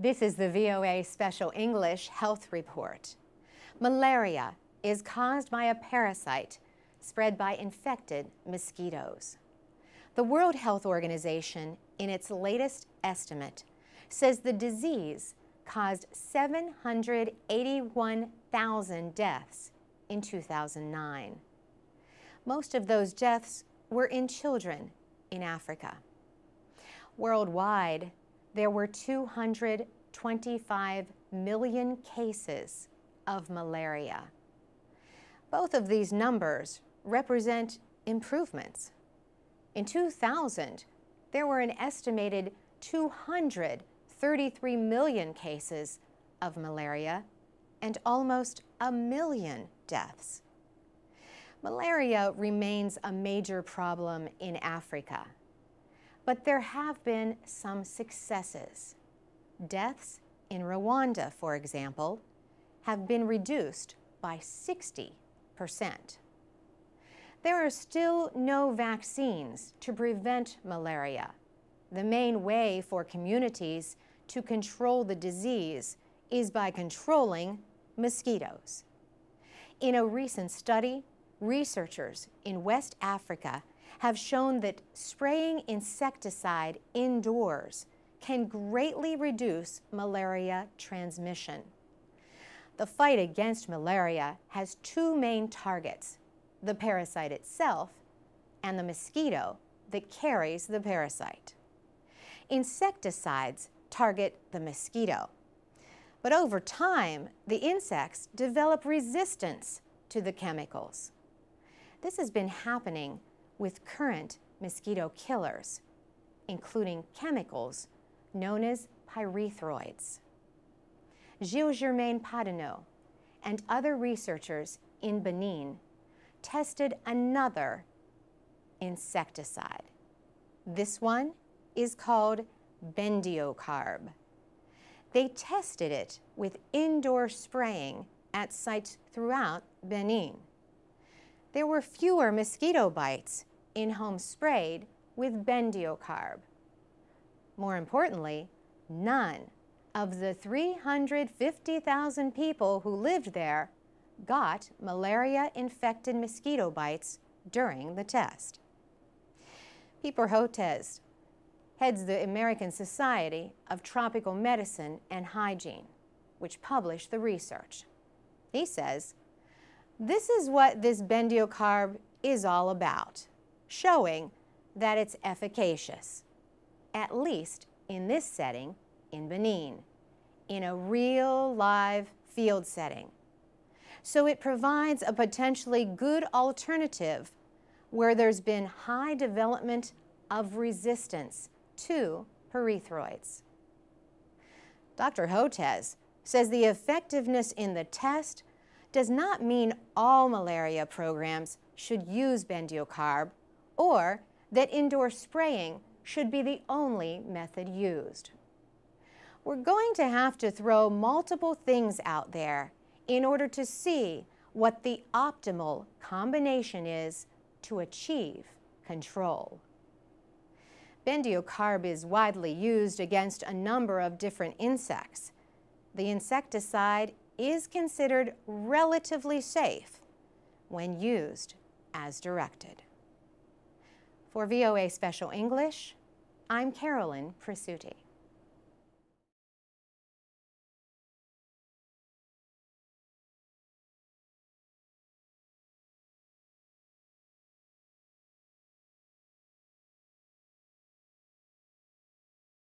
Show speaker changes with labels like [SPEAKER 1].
[SPEAKER 1] This is the VOA Special English Health Report. Malaria is caused by a parasite spread by infected mosquitoes. The World Health Organization, in its latest estimate, says the disease caused 781,000 deaths in 2009. Most of those deaths were in children in Africa. Worldwide, there were 225 million cases of malaria. Both of these numbers represent improvements. In 2000, there were an estimated 233 million cases of malaria and almost 1 million deaths. Malaria remains a major problem in Africa, but there have been some successes. Deaths in Rwanda, for example, have been reduced by 60%. There are still no vaccines to prevent malaria. The main way for communities to control the disease is by controlling mosquitoes. In a recent study, researchers in West Africa have shown that spraying insecticide indoors can greatly reduce malaria transmission. The fight against malaria has two main targets: the parasite itself and the mosquito that carries the parasite. Insecticides target the mosquito, but over time, the insects develop resistance to the chemicals. This has been happening with current mosquito killers, including chemicals known as pyrethroids. Gilles-Germain Padeneau and other researchers in Benin tested another insecticide. This one is called bendiocarb. They tested it with indoor spraying at sites throughout Benin. There were fewer mosquito bites in homes sprayed with bendiocarb. More importantly, none of the 350,000 people who lived there got malaria-infected mosquito bites during the test. Piper Hotez heads the American Society of Tropical Medicine and Hygiene, which published the research. He says, "This is what this bendiocarb is all about, showing that it's efficacious, at least in this setting in Benin, in a real live field setting. So it provides a potentially good alternative where there's been high development of resistance to pyrethroids." Dr. Hotez says the effectiveness in the test does not mean all malaria programs should use bendiocarb or that indoor spraying should be the only method used. We're going to have to throw multiple things out there in order to see what the optimal combination is to achieve control. Bendiocarb is widely used against a number of different insects. The insecticide is considered relatively safe when used as directed. For VOA Special English, I'm Carolyn Prisuti.